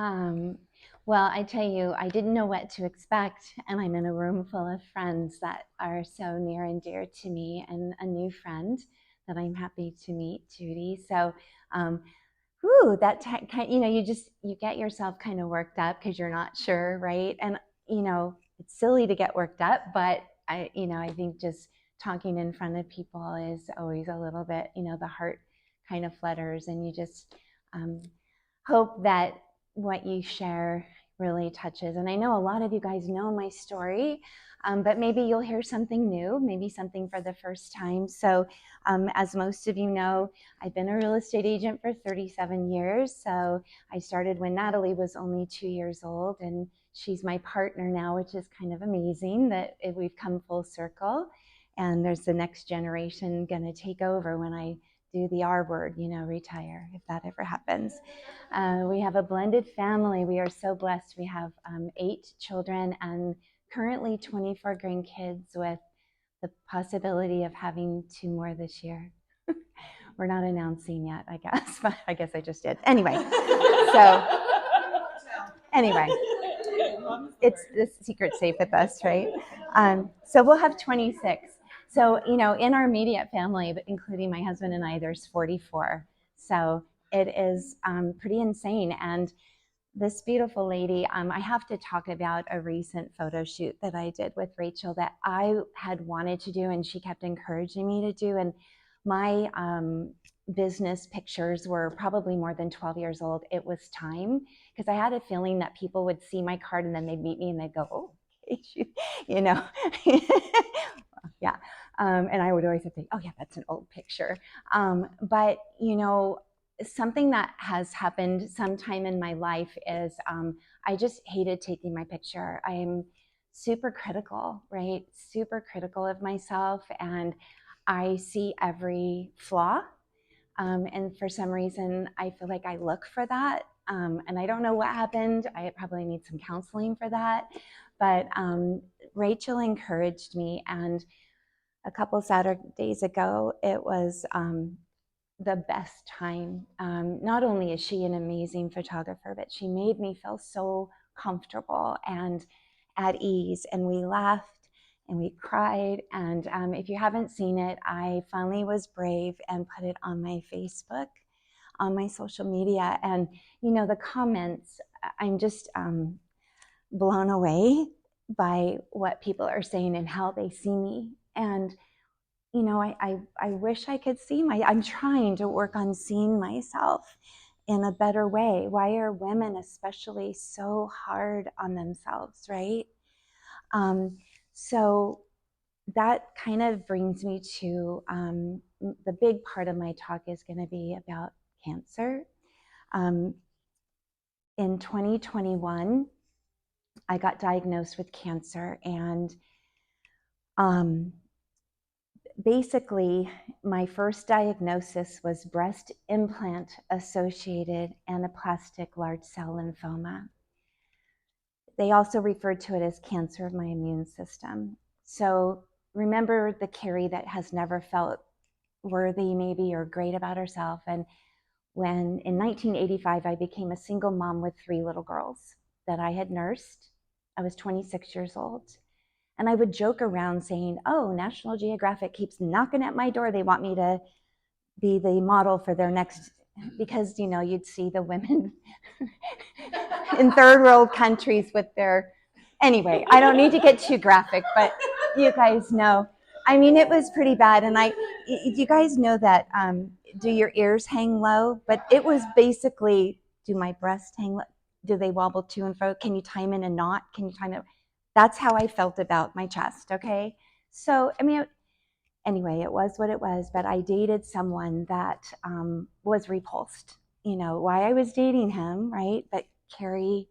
Um, well, I tell you, I didn't know what to expect, and I'm in a room full of friends that are so near and dear to me, and a new friend that I'm happy to meet, Judy. So, um, that you get yourself kind of worked up because you're not sure, right? And it's silly to get worked up, but I think just talking in front of people is always a little bit, the heart kind of flutters, and you just um, hope that what you share really touches. And I know a lot of you guys know my story, but maybe you'll hear something new, maybe something for the first time. So, as most of you know, I've been a real estate agent for 37 years. So I started when Natalie was only 2 years old, and she's my partner now, which is kind of amazing that we've come full circle. And there's the next generation going to take over when I do the R word, retire, if that ever happens. We have a blended family. We are so blessed. We have 8 children and currently 24 grandkids, with the possibility of having 2 more this year. We're not announcing yet, I guess, but I guess I just did. Anyway, it's the secret safe with us, right? So we'll have 26. So, in our immediate family, including my husband and I, there's 44. So it is pretty insane. And this beautiful lady, I have to talk about a recent photo shoot that I did with Rachel that I had wanted to do, and she kept encouraging me to do. And my business pictures were probably more than 12 years old. It was time, because I had a feeling that people would see my card and then they'd meet me and they'd go, oh, you know. Yeah. And I would always say, oh yeah, that's an old picture. But something that has happened sometime in my life is I just hated taking my picture. I'm super critical, right? Super critical of myself, and I see every flaw. And for some reason, I feel like I look for that. And I don't know what happened. I probably need some counseling for that. But Rachel encouraged me, and a couple Saturdays ago, it was the best time. Not only is she an amazing photographer, but she made me feel so comfortable and at ease. And we laughed and we cried. And if you haven't seen it, I finally was brave and put it on my Facebook, on my social media. And, the comments, I'm just blown away by what people are saying and how they see me. And I wish I could I'm trying to work on seeing myself in a better way. Why are women especially so hard on themselves, right? So that kind of brings me to the big part of my talk is going to be about cancer. In 2021, I got diagnosed with cancer, and basically, my first diagnosis was breast implant associated anaplastic large cell lymphoma. They also referred to it as cancer of my immune system. So remember the Kerry that has never felt worthy, maybe, or great about herself. And when in 1985, I became a single mom with 3 little girls that I had nursed. I was 26 years old. And I would joke around saying, oh, National Geographic keeps knocking at my door. They want me to be the model for their next, because, you'd see the women in third world countries with their, anyway, I don't need to get too graphic, but you guys know. I mean, it was pretty bad. And you guys know that, do your ears hang low? But it was basically, do my breasts hang low? Do they wobble to and fro? Can you tie them in a knot? Can you tie them? That's how I felt about my chest, okay? So, anyway, it was what it was, but I dated someone that was repulsed. Why I was dating him, right? But Kerry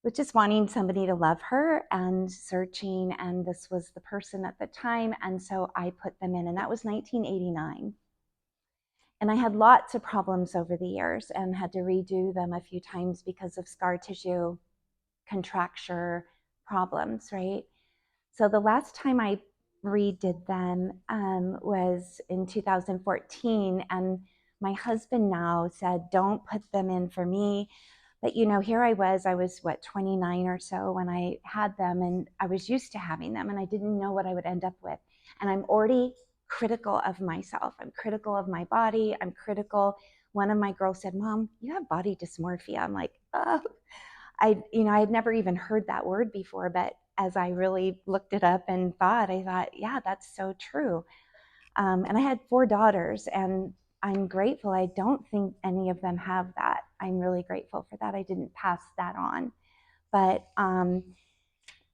was just wanting somebody to love her and searching, and this was the person at the time, and so I put them in, and that was 1989. And I had lots of problems over the years and had to redo them a few times because of scar tissue contracture problems, right? So the last time I redid them was in 2014, and my husband now said, don't put them in for me, But, here I was, what, 29 or so when I had them, and I was used to having them, and I didn't know what I would end up with. And I'm already critical of myself. I'm critical of my body. I'm critical. One of my girls said, "Mom, you have body dysmorphia." I'm like, oh, I had never even heard that word before, but as I really looked it up and I thought, yeah, that's so true. And I had 4 daughters, and I'm grateful. I don't think any of them have that. I'm really grateful for that. I didn't pass that on. But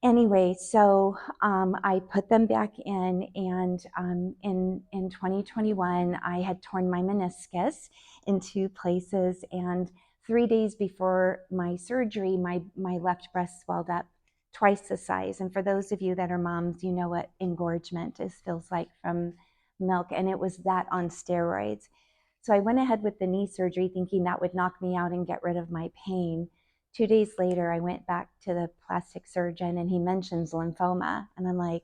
anyway, so I put them back in, and in 2021, I had torn my meniscus in 2 places, and 3 days before my surgery, my left breast swelled up twice the size. And for those of you that are moms, you know what engorgement feels like from milk, and it was that on steroids. So I went ahead with the knee surgery thinking that would knock me out and get rid of my pain. 2 days later, I went back to the plastic surgeon, and he mentions lymphoma. And I'm like,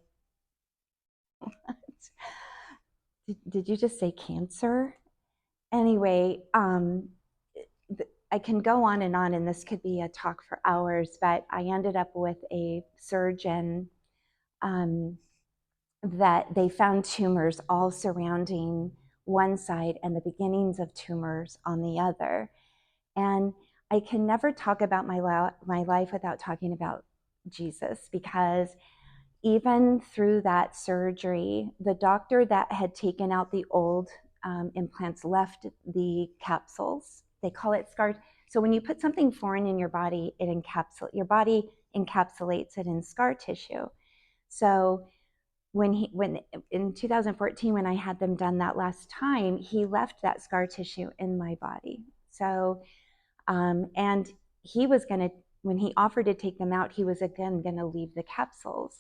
did you just say cancer? Anyway, I can go on, and this could be a talk for hours, but I ended up with a surgeon that they found tumors all surrounding one side and the beginnings of tumors on the other. And I can never talk about my life without talking about Jesus, because even through that surgery, the doctor that had taken out the old implants left the capsules. They call it scar. So when you put something foreign in your body, your body encapsulates it in scar tissue. So when in 2014, when I had them done that last time, he left that scar tissue in my body. So and he was going to, when he offered to take them out, he was again going to leave the capsules.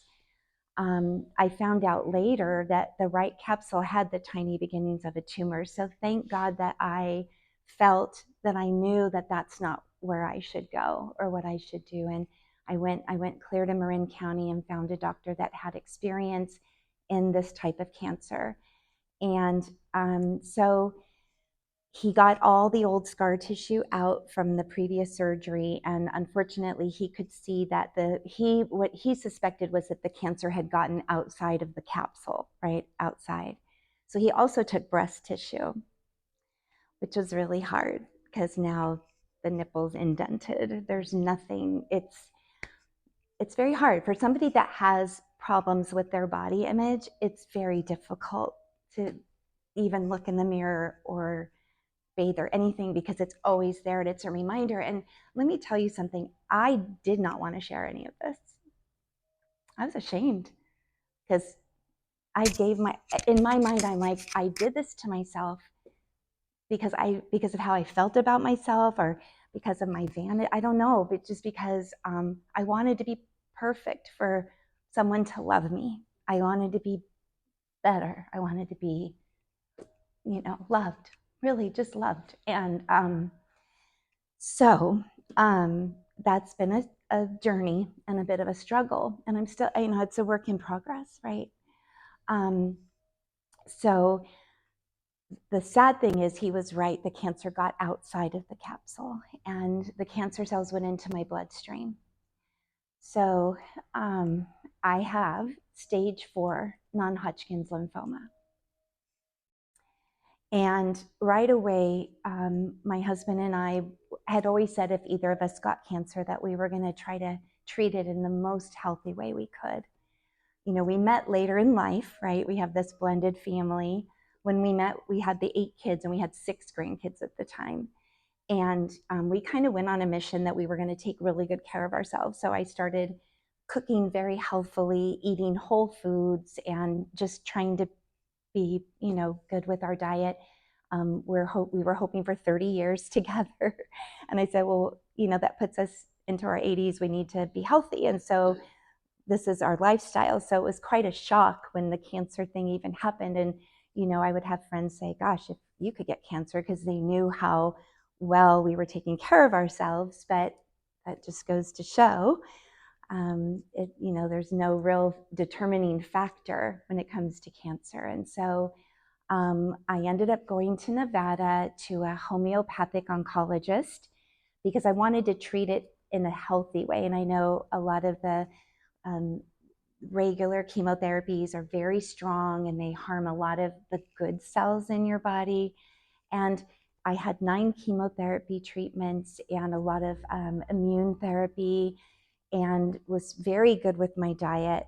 I found out later that the right capsule had the tiny beginnings of a tumor. So thank God that I felt that I knew that that's not where I should go or what I should do. And I went clear to Marin County and found a doctor that had experience in this type of cancer. And so he got all the old scar tissue out from the previous surgery, and unfortunately he could see that what he suspected was that the cancer had gotten outside of the capsule, right outside. So he also took breast tissue, which was really hard because now the nipple's indented. There's nothing. It's very hard for somebody that has problems with their body image. It's very difficult to even look in the mirror or bathe or anything, because it's always there and it's a reminder. And let me tell you something, I did not want to share any of this. I was ashamed because in my mind, I'm like, I did this to myself because of how I felt about myself, or because of my vanity. I don't know, but just because I wanted to be perfect for someone to love me. I wanted to be better. I wanted to be, loved, really just loved. And so that's been a journey and a bit of a struggle. And I'm still, it's a work in progress, right? So the sad thing is, he was right. The cancer got outside of the capsule, and the cancer cells went into my bloodstream. So I have stage 4 non-Hodgkin's lymphoma. And right away, my husband and I had always said if either of us got cancer, that we were going to try to treat it in the most healthy way we could. We met later in life, right? We have this blended family. When we met, we had the 8 kids, and we had 6 grandkids at the time. And we kind of went on a mission that we were going to take really good care of ourselves. So I started cooking very healthfully, eating whole foods, and just trying to be, good with our diet. We were hoping for 30 years together. And I said, well, that puts us into our 80s. We need to be healthy. And so this is our lifestyle. So it was quite a shock when the cancer thing even happened. And, I would have friends say, gosh, if you could get cancer, because they knew how well we were taking care of ourselves. But that just goes to show there's no real determining factor when it comes to cancer. And so I ended up going to Nevada to a homeopathic oncologist because I wanted to treat it in a healthy way. And I know a lot of the um, regular chemotherapies are very strong and they harm a lot of the good cells in your body. And I had 9 chemotherapy treatments and a lot of immune therapy, and was very good with my diet.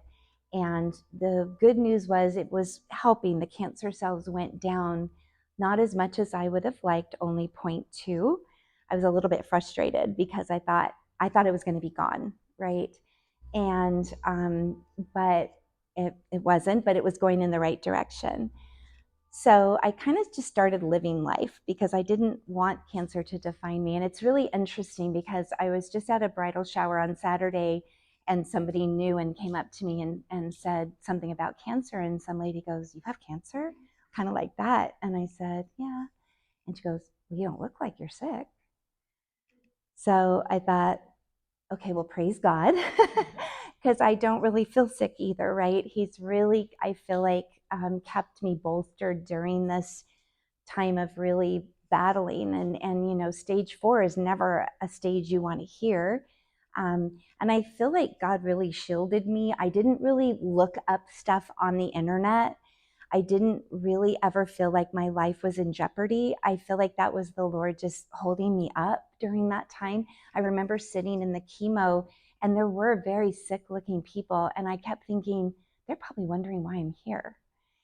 And the good news was it was helping. The cancer cells went down, not as much as I would have liked, only 0.2. I was a little bit frustrated because I thought it was going to be gone, right? And but it wasn't, but it was going in the right direction. So I kind of just started living life because I didn't want cancer to define me. And it's really interesting because I was just at a bridal shower on Saturday and somebody new and came up to me and said something about cancer. And some lady goes, "You have cancer?" Kind of like that. And I said, "Yeah." And she goes, "Well, you don't look like you're sick." So I thought, okay, well, praise God, because I don't really feel sick either, right? He's really, I feel like, kept me bolstered during this time of really battling. And stage 4 is never a stage you want to hear. And I feel like God really shielded me. I didn't really look up stuff on the internet. I didn't really ever feel like my life was in jeopardy. I feel like that was the Lord just holding me up during that time. I remember sitting in the chemo and there were very sick looking people. And I kept thinking, they're probably wondering why I'm here,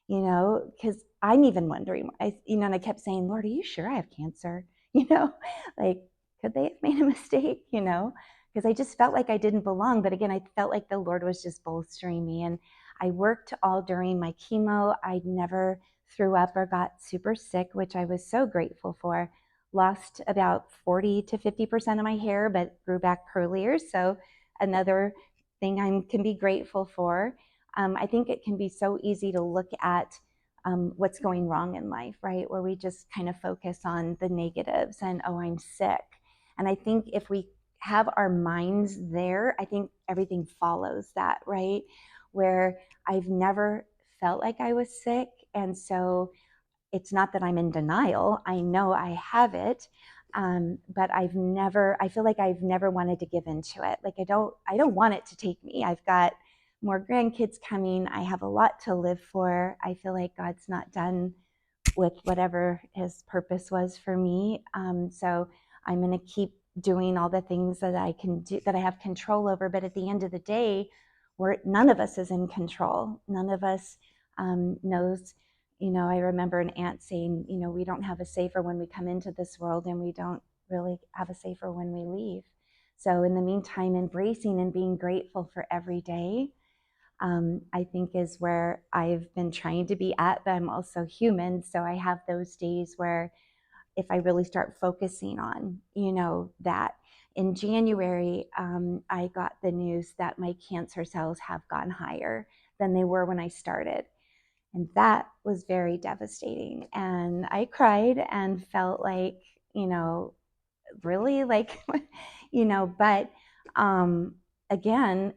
because I'm even wondering, and I kept saying, "Lord, are you sure I have cancer?" Like, could they have made a mistake, because I just felt like I didn't belong. But again, I felt like the Lord was just bolstering me. And I worked all during my chemo. I never threw up or got super sick, which I was so grateful for. Lost about 40 to 50% of my hair, but grew back curlier. So another thing I can be grateful for. I think it can be so easy to look at what's going wrong in life, right? Where we just kind of focus on the negatives and, oh, I'm sick. And I think if we have our minds there, I think everything follows that, right? Where I've never felt like I was sick. And so it's not that I'm in denial. I know I have it. But I feel like I've never wanted to give into it. Like I don't want it to take me. I've got more grandkids coming. I have a lot to live for. I feel like God's not done with whatever his purpose was for me. So I'm going to keep doing all the things that I can do, that I have control over. But at the end of the day, none of us is in control. None of us knows. I remember an aunt saying, we don't have a safer when we come into this world, and we don't really have a safer when we leave. So in the meantime, embracing and being grateful for every day, I think is where I've been trying to be at, but I'm also human. So I have those days where if I really start focusing on, that. In January, I got the news that my cancer cells have gone higher than they were when I started. And that was very devastating. And I cried and felt like, really like, but again,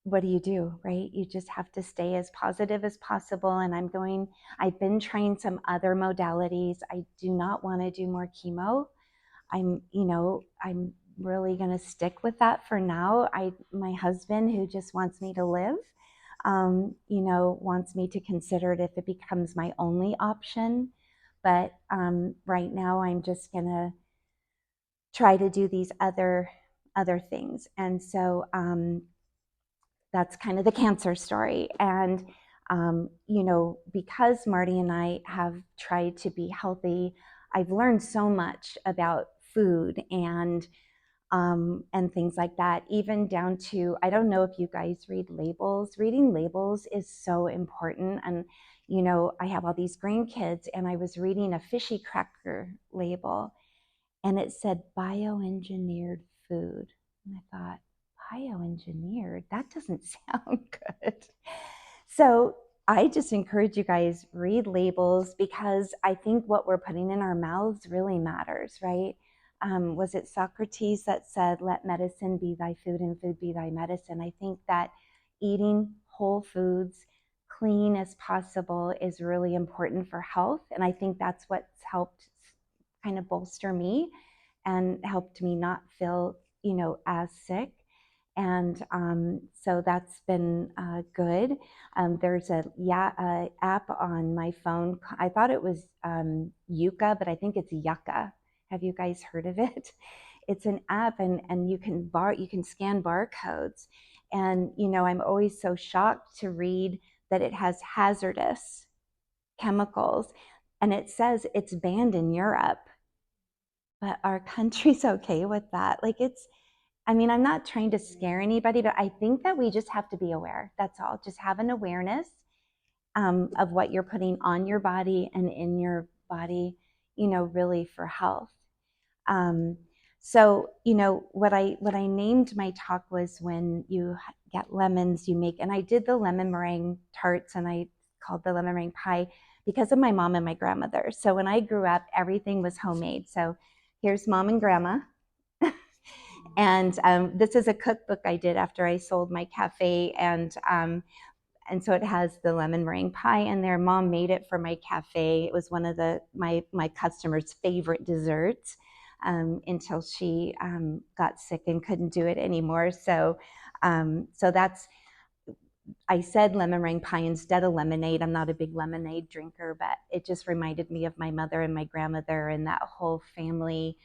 what do, right? You just have to stay as positive as possible. And I've been trying some other modalities. I do not want to do more chemo. I'm really going to stick with that for now. My husband, who just wants me to live, wants me to consider it if it becomes my only option. But right now, I'm just going to try to do these other things. And so that's kind of the cancer story. And, because Marty and I have tried to be healthy, I've learned so much about food and things like that, even down to, I don't know if you guys read labels. Reading labels is so important. And, I have all these grandkids, and I was reading a fishy cracker label, and it said bioengineered food. And I thought, bioengineered? That doesn't sound good. So I just encourage you guys, read labels, because I think what we're putting in our mouths really matters, right? Was it Socrates that said, "Let medicine be thy food and food be thy medicine"? I think that eating whole foods, clean as possible, is really important for health. And I think that's what's helped kind of bolster me. and helped me not feel, as sick. And so that's been good. There's a app on my phone. I thought it was Yuka, but I think it's Yucca. Have you guys heard of it? It's an app, and you can scan barcodes. And I'm always so shocked to read that it has hazardous chemicals, and it says it's banned in Europe, but our country's okay with that. Like, I'm not trying to scare anybody, but I think that we just have to be aware. That's all. Just have an awareness of what you're putting on your body and in your body, really for health. So, what I named my talk was, when you get lemons, you make, and I did the lemon meringue tarts, and I called the lemon meringue pie because of my mom and my grandmother. So when I grew up, everything was homemade. So here's mom and grandma. And this is a cookbook I did after I sold my cafe, and so it has the lemon meringue pie in there. Mom made it for my cafe. It was one of my customers' favorite desserts until she got sick and couldn't do it anymore. So that's, I said lemon meringue pie instead of lemonade. I'm not a big lemonade drinker, but it just reminded me of my mother and my grandmother and that whole family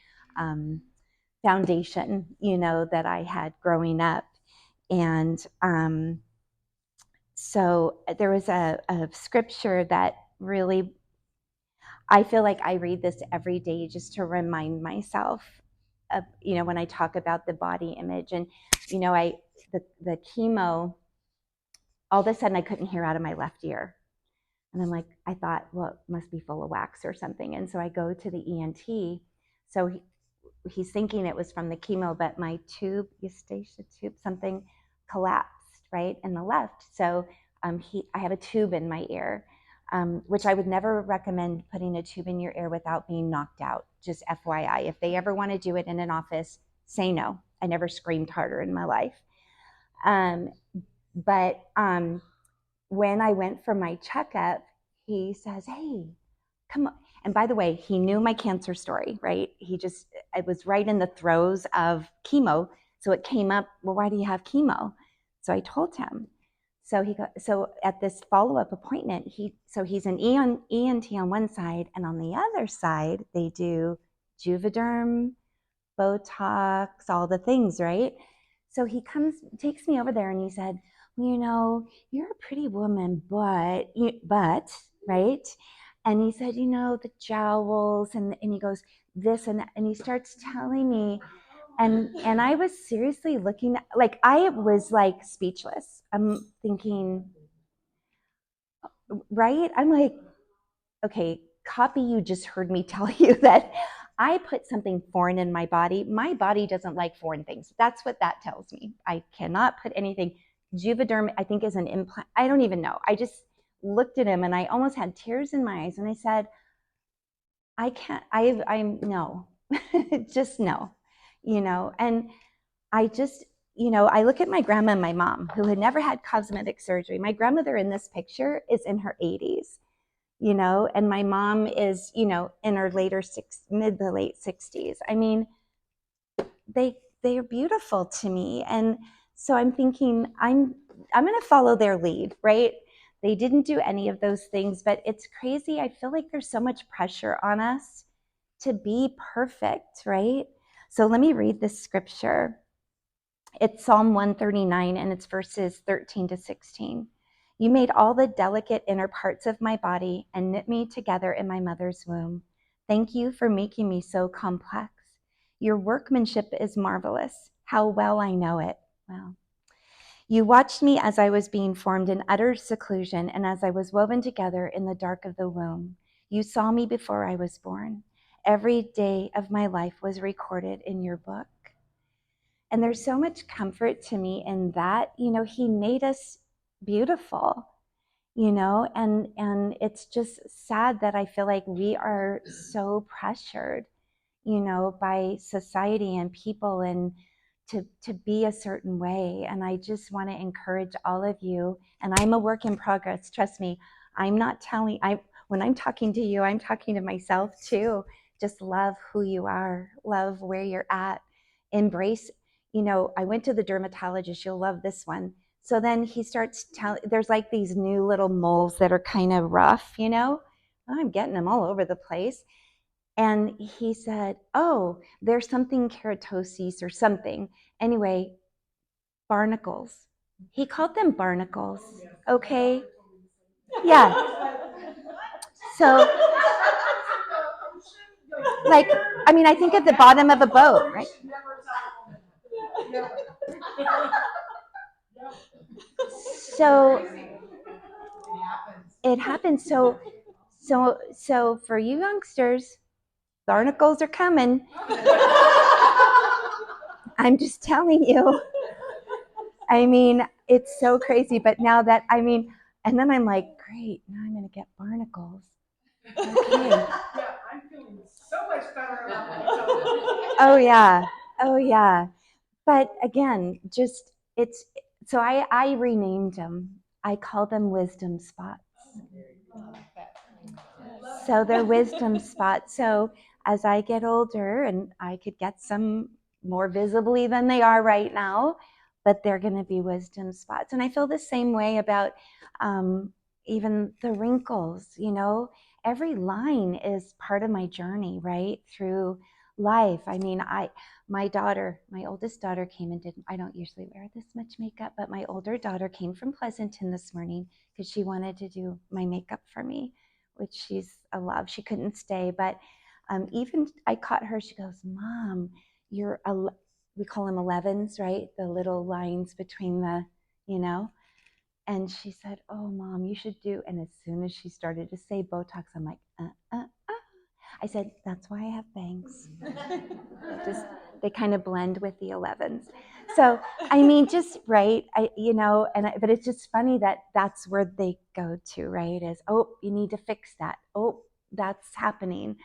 foundation, that I had growing up. And so there was a scripture that really, I feel like I read this every day just to remind myself of, when I talk about the body image. And, the chemo, all of a sudden I couldn't hear out of my left ear. And I'm like, I thought, well, it must be full of wax or something. And so I go to the ENT. So he's thinking it was from the chemo, but my tube, eustacia tube, something collapsed right in the left. So I have a tube in my ear, which I would never recommend putting a tube in your ear without being knocked out. Just FYI, if they ever want to do it in an office, say no. I never screamed harder in my life. But when I went for my checkup, he says, hey, come on. And by the way, he knew my cancer story, right? It was right in the throes of chemo. So it came up, well, why do you have chemo? So I told him. So at this follow-up appointment, he's an ENT on one side, and on the other side, they do Juvederm, Botox, all the things, right? So he takes me over there, and he said, well, you're a pretty woman, but, right? And he said, the jowls, and he goes, this and that, and he starts telling me, and I was seriously looking, like, I was like speechless. I'm thinking, right? I'm like, okay, copy, you just heard me tell you that I put something foreign in my body. My body doesn't like foreign things. That's what that tells me. I cannot put anything. Juvederm, I think, is an implant. I don't even know. I just looked at him and I almost had tears in my eyes. And I said, I can't, I'm no, just no, and I just, I look at my grandma and my mom, who had never had cosmetic surgery. My grandmother in this picture is in her 80s, and my mom is, in her mid to late 60s. I mean, they are beautiful to me. And so I'm thinking, I'm going to follow their lead, right? They didn't do any of those things, but it's crazy. I feel like there's so much pressure on us to be perfect, right? So let me read this scripture. It's Psalm 139, and it's verses 13 to 16. You made all the delicate inner parts of my body and knit me together in my mother's womb. Thank you for making me so complex. Your workmanship is marvelous. How well I know it. Wow. You watched me as I was being formed in utter seclusion and as I was woven together in the dark of the womb. You saw me before I was born. Every day of my life was recorded in your book. And there's so much comfort to me in that. He made us beautiful, and it's just sad that I feel like we are so pressured, by society and people, and to be a certain way. And I just want to encourage all of you, and I'm a work in progress, trust me. I'm not telling, when I'm talking to you, I'm talking to myself too, just love who you are, love where you're at, embrace. I went to the dermatologist. You'll love this one. So then he starts telling, there's like these new little moles that are kind of rough, I'm getting them all over the place. And he said, oh, there's something keratosis or something. Anyway, barnacles. He called them barnacles. Okay. Yeah. So, like, I think at the bottom of a boat, right? So it happens. So for you youngsters, barnacles are coming. I'm just telling you. It's so crazy. But now that, and then I'm like, great, now I'm going to get barnacles. Okay. Yeah, I'm feeling so much better about myself. Oh, yeah. Oh, yeah. But again, so I renamed them. I call them wisdom spots. So they're wisdom spots. So as I get older, and I could get some more visibly than they are right now, but they're going to be wisdom spots. And I feel the same way about even the wrinkles. Every line is part of my journey, right, through life. My oldest daughter came and I don't usually wear this much makeup, but my older daughter came from Pleasanton this morning because she wanted to do my makeup for me, which she's a love. She couldn't stay, but even I caught her. She goes, Mom, we call them 11s, right? The little lines between and she said, oh, Mom, you should do. And as soon as she started to say Botox, I'm like, I said, that's why I have bangs. They kind of blend with the 11s. So, just right, but it's just funny that that's where they go to, right? Is, oh, you need to fix that. Oh, that's happening.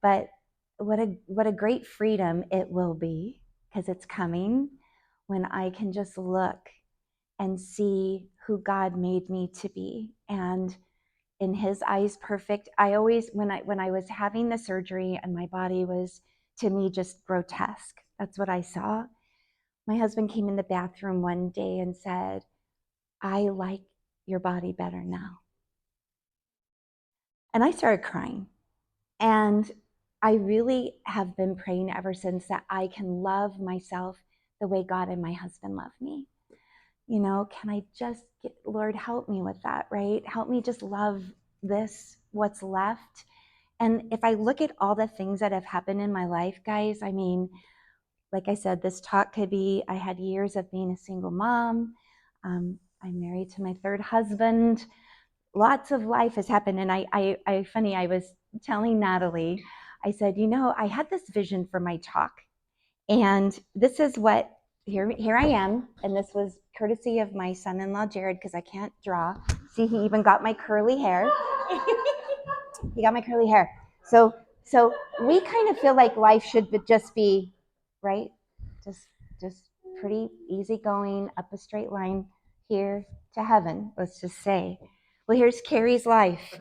But what a great freedom it will be, because it's coming, when I can just look and see who God made me to be. And in his eyes, perfect. I always, when I was having the surgery and my body was, to me, just grotesque. That's what I saw. My husband came in the bathroom one day and said, I like your body better now. And I started crying. And I really have been praying ever since that I can love myself the way God and my husband love me. Can I just Lord, help me with that, right? Help me just love this, what's left. And if I look at all the things that have happened in my life, guys, like I said, this talk could be, I had years of being a single mom. I'm married to my third husband. Lots of life has happened. And I was telling Natalie, I said, I had this vision for my talk. And this is what, here I am. And this was courtesy of my son-in-law, Jared, because I can't draw. See, he even got my curly hair. He got my curly hair. So we kind of feel like life should just be, right? Just pretty easy going, up a straight line here to heaven, let's just say. Well, here's Kerry's life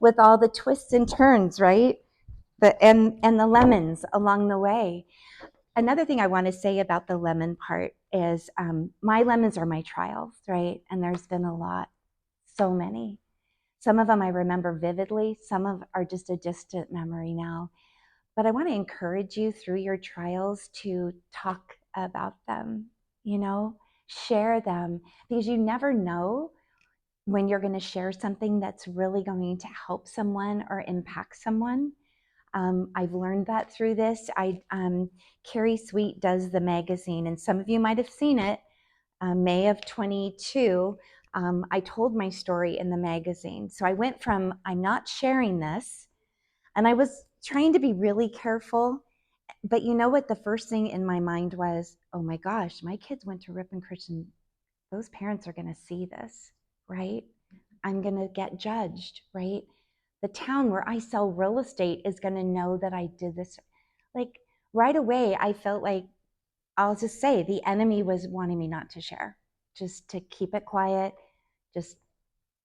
with all the twists and turns, right? And the lemons along the way. Another thing I want to say about the lemon part is my lemons are my trials, right? And there's been a lot, so many. Some of them I remember vividly. Some of are just a distant memory now. But I want to encourage you through your trials to talk about them, share them, because you never know when you're going to share something that's really going to help someone or impact someone. I've learned that through this. Carrie Sweet does the magazine, and some of you might have seen it. May of 22, I told my story in the magazine. So I went from, I'm not sharing this, and I was trying to be really careful. But you know what? The first thing in my mind was, oh my gosh, my kids went to Ripon Christian. Those parents are going to see this, right? I'm going to get judged, right? The town where I sell real estate is going to know that I did this. Like right away, I felt like, I'll just say, the enemy was wanting me not to share, just to keep it quiet, just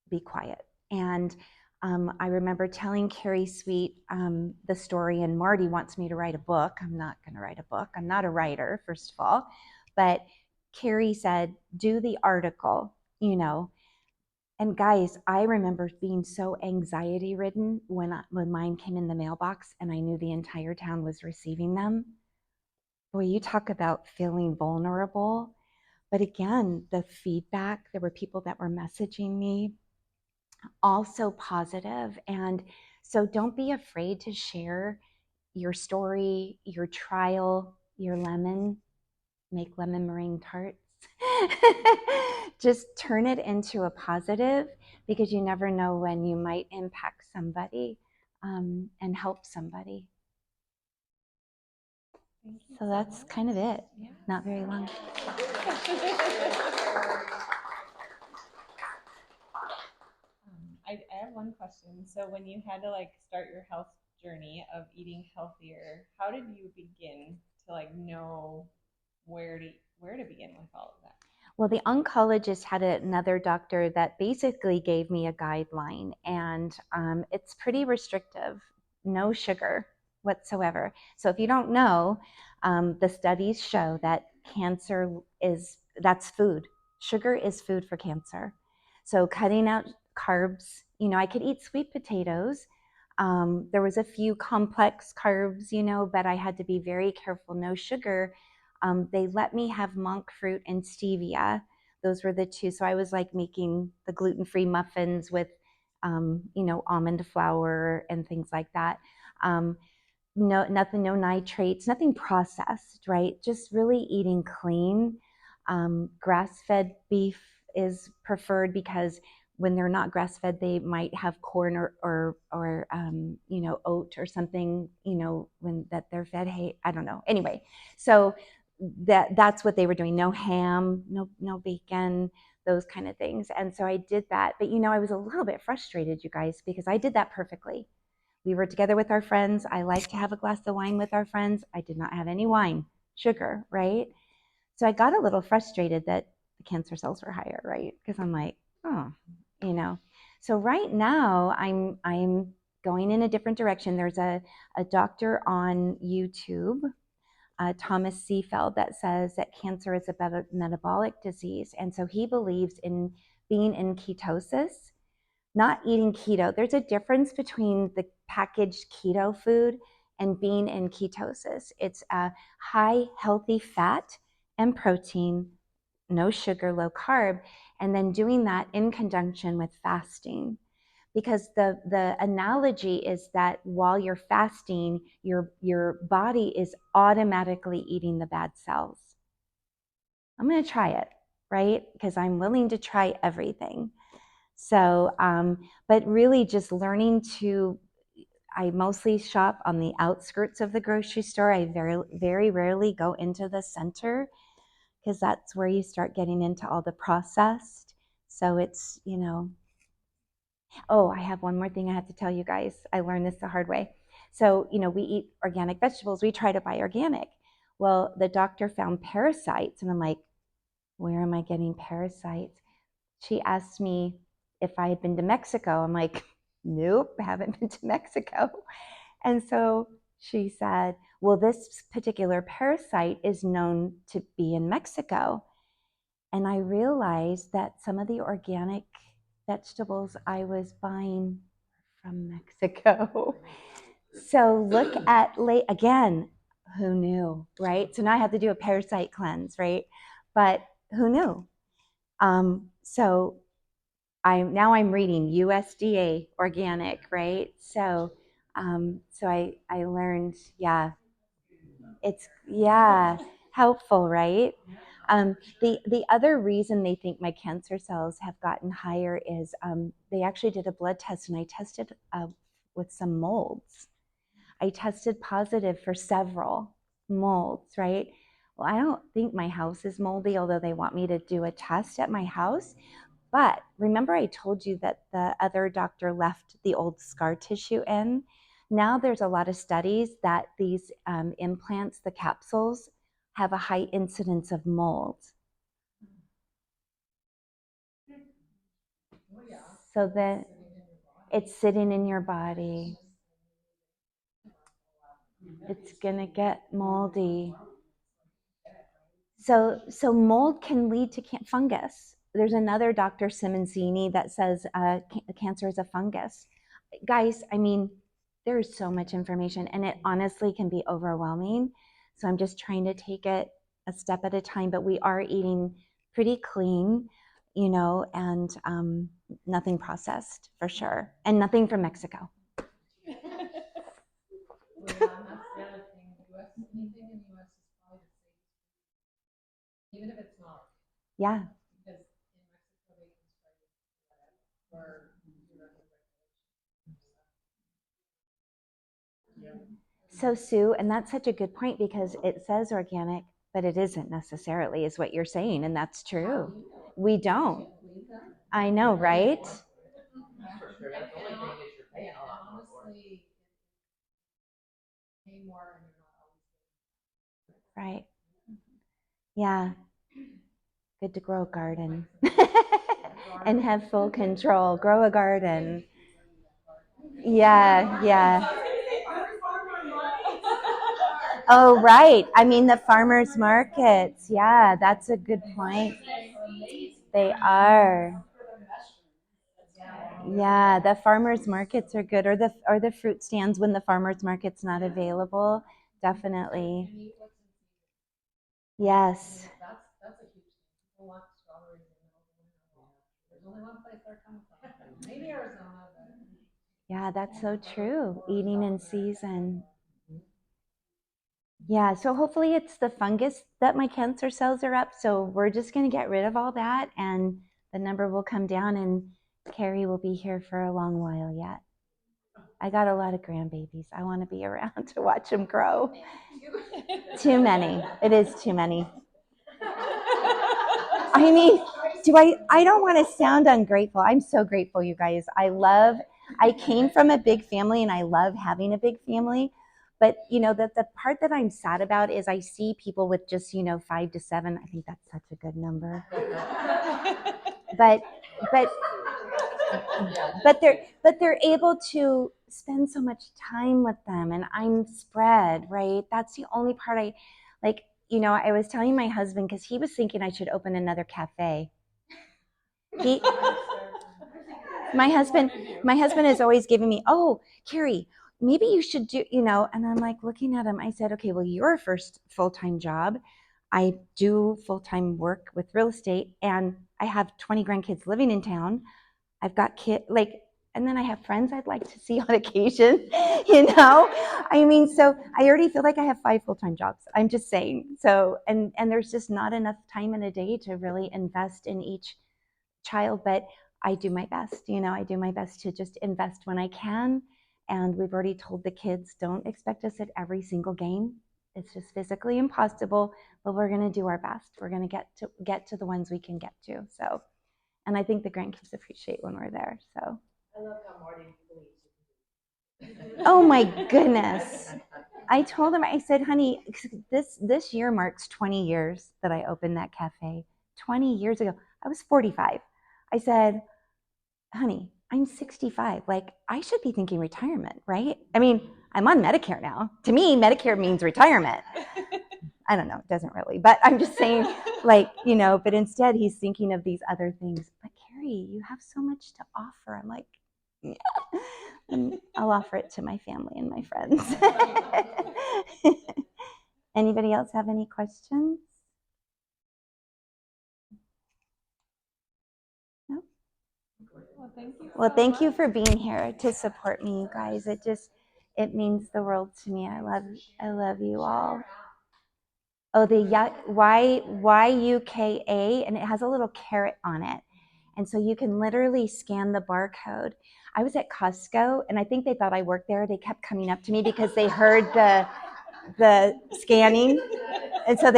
be quiet. And I remember telling Carrie Sweet the story, and Marty wants me to write a book. I'm not going to write a book. I'm not a writer, first of all. But Carrie said, do the article, you know. And guys, I remember being so anxiety ridden when mine came in the mailbox and I knew the entire town was receiving them. Boy, you talk about feeling vulnerable. But again, the feedback, there were people that were messaging me, also positive. And so don't be afraid to share your story, your trial, your lemon, make lemon meringue tarts. Just turn it into a positive, because you never know when you might impact somebody and help somebody. So that's kind of it. Yeah. Not very long. I have one question. So when you had to like start your health journey of eating healthier, how did you begin to like know where to begin with all of that? Well, the oncologist had another doctor that basically gave me a guideline, and it's pretty restrictive. No sugar whatsoever. So if you don't know, the studies show that that's food. Sugar is food for cancer. So cutting out carbs, I could eat sweet potatoes. There was a few complex carbs, but I had to be very careful. No sugar. They let me have monk fruit and stevia. Those were the two. So I was like making the gluten-free muffins with, almond flour and things like that. No, nothing, no nitrates, nothing processed, right? Just really eating clean. Grass-fed beef is preferred because when they're not grass-fed, they might have corn or oat or something, when that they're fed hay. I don't know. Anyway, so that's what they were doing. No ham, no bacon, those kind of things. And so I did that. But I was a little bit frustrated, you guys, because I did that perfectly. We were together with our friends. I like to have a glass of wine with our friends. I did not have any wine, sugar, right? So I got a little frustrated that the cancer cells were higher, right? Because I'm like, oh, So right now I'm going in a different direction. There's a doctor on YouTube, Thomas Seafeld, that says that cancer is a metabolic disease. And so he believes in being in ketosis, not eating keto. There's a difference between the packaged keto food and being in ketosis. It's a high healthy fat and protein, no sugar, low carb, and then doing that in conjunction with fasting. Because the analogy is that while you're fasting, your body is automatically eating the bad cells. I'm going to try it, right? Because I'm willing to try everything. So, but really just learning I mostly shop on the outskirts of the grocery store. I very, very rarely go into the center, because that's where you start getting into all the processed. So it's, oh, I have one more thing I have to tell you guys. I learned this the hard way. So, we eat organic vegetables. We try to buy organic. Well, the doctor found parasites, and I'm like, where am I getting parasites? She asked me if I had been to Mexico. I'm like, nope, I haven't been to Mexico. And so she said, well, this particular parasite is known to be in Mexico. And I realized that some of the organic vegetables I was buying from Mexico. So look at, again, who knew, right? So now I have to do a parasite cleanse, right? But who knew? So I'm reading USDA organic, right? So I learned, yeah, it's helpful, right? The other reason they think my cancer cells have gotten higher is they actually did a blood test, and I tested with some molds. I tested positive for several molds, right? Well, I don't think my house is moldy, although they want me to do a test at my house. But remember I told you that the other doctor left the old scar tissue in? Now there's a lot of studies that these implants, the capsules, have a high incidence of mold. So It's sitting in your body. It's gonna get moldy. So mold can lead to fungus. There's another Dr. Simoncini that says cancer is a fungus. Guys, I mean, there's so much information, and it honestly can be overwhelming. So I'm just trying to take it a step at a time, but we are eating pretty clean, and nothing processed for sure, and nothing from Mexico. Well, yeah, and that's the other thing. Anything in the US is probably the safest, even if it's not. Yeah. Because in Mexico they can spray whatever for your other regulations. So Sue, and that's such a good point because it says organic, but it isn't necessarily, is what you're saying, and that's true. We don't. I know, right? For sure. That's the only thing is you're paying a lot more for it. Pay more and you're not always Right. Yeah. Good to grow a garden and have full control. Grow a garden. Yeah, yeah. Oh, right. I mean, the farmers markets. Yeah, that's a good point. They are. Yeah, the farmers markets are good, or the fruit stands when the farmers market's not available. Definitely. Yes. That's a huge thing. People want strawberries in the middle. There's only one place they're coming from. Maybe Arizona, but yeah, that's so true. Eating in season. Yeah, so hopefully it's the fungus that my cancer cells are up. So we're just going to get rid of all that and the number will come down and Kerry will be here for a long while yet. I got a lot of grandbabies. I want to be around to watch them grow. Too many. It is too many. I mean, I don't want to sound ungrateful. I'm so grateful, you guys. I came from a big family and I love having a big family. But the part that I'm sad about is I see people with just 5 to 7. I think that's such a good number. But they're able to spend so much time with them, and I'm spread, right? That's the only part I like. I was telling my husband because he was thinking I should open another cafe. My husband is always giving me, oh, Kerry, maybe you should do, and I'm like looking at him. I said, okay, well, your first full-time job. I do full-time work with real estate, and I have 20 grandkids living in town. I've got and then I have friends I'd like to see on occasion, I mean, so I already feel like I have 5 full-time jobs. I'm just saying. So, and there's just not enough time in a day to really invest in each child, but I do my best. I do my best to just invest when I can. And we've already told the kids, don't expect us at every single game. It's just physically impossible, but we're going to do our best. We're going to get to the ones we can get to. So, and I think the grandkids appreciate when we're there. So. I love how Marty believes. Oh my goodness. I told him, I said, honey, this year marks 20 years that I opened that cafe. 20 years ago. I was 45. I said, honey, I'm 65. Like, I should be thinking retirement, right? I mean, I'm on Medicare now. To me, Medicare means retirement. I don't know, it doesn't really, but I'm just saying, but instead he's thinking of these other things. But Kerry, you have so much to offer. I'm like, yeah. And I'll offer it to my family and my friends. Anybody else have any questions? No? Well, thank you for being here to support me, you guys. It means the world to me. I love you all. Oh, the YUKA, and it has a little carrot on it. And so you can literally scan the barcode. I was at Costco, and I think they thought I worked there. They kept coming up to me because they heard the scanning. And so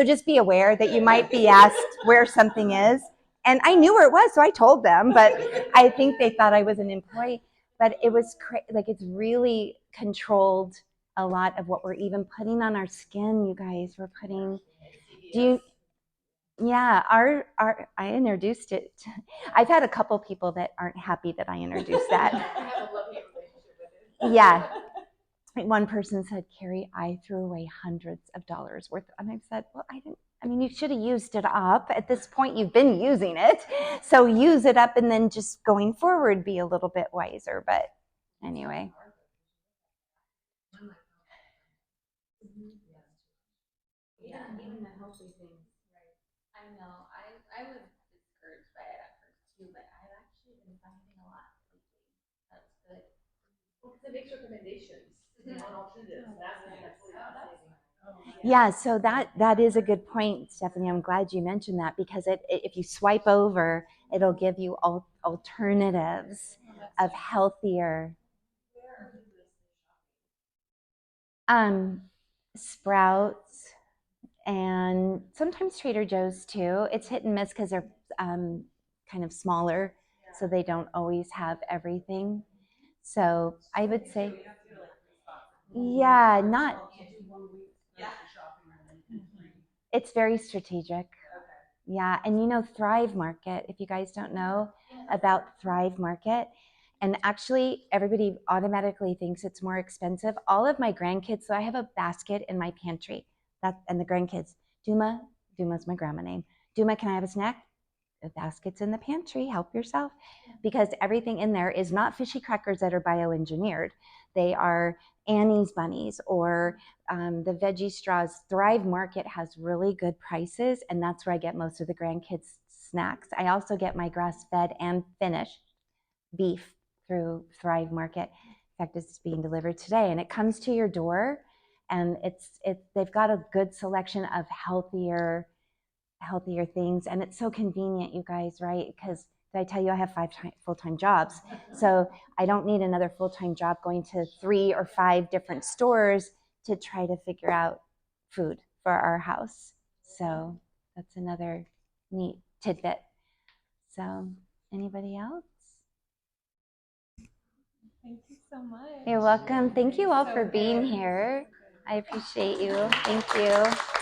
just be aware that you might be asked where something is. And I knew where it was, so I told them, but I think they thought I was an employee. But it was it's really controlled a lot of what we're even putting on our skin, you guys. We're putting, Yeah, I introduced it. I've had a couple people that aren't happy that I introduced that. I have a love-hate relationship with it. Yeah. One person said, Kerry, I threw away hundreds of dollars worth. And I said, well, I didn't. I mean, you should have used it up. At this point, you've been using it. So use it up and then just going forward, be a little bit wiser. But anyway. Yeah, even the healthy things. Right. I know. I was discouraged by it at first too, but I've actually been finding a lot lately. That's good. Well, because it makes recommendations on alternatives. That's really fascinating. Yeah, so that is a good point, Stephanie. I'm glad you mentioned that because if you swipe over, it'll give you alternatives of healthier. Sprouts and sometimes Trader Joe's too. It's hit and miss because they're kind of smaller, so they don't always have everything. So I would say, yeah, not. It's very strategic. Yeah, and you know Thrive Market, if you guys don't know about Thrive Market, and actually everybody automatically thinks it's more expensive. All of my grandkids, so I have a basket in my pantry. And the grandkids, Duma's my grandma name. Duma, can I have a snack? The basket's in the pantry, help yourself. Because everything in there is not fishy crackers that are bioengineered. They are Annie's bunnies or the veggie straws. Thrive Market has really good prices, and that's where I get most of the grandkids' snacks. I also get my grass-fed and finished beef through Thrive Market. In fact, it's being delivered today, and it comes to your door, and they've got a good selection of healthier things, and it's so convenient, you guys, right? Because did I tell you I have 5 full-time jobs? So I don't need another full-time job going to 3 or 5 different stores to try to figure out food for our house. So that's another neat tidbit. So anybody else? Thank you so much. You're welcome. Thank you all for being here. I appreciate you. Thank you.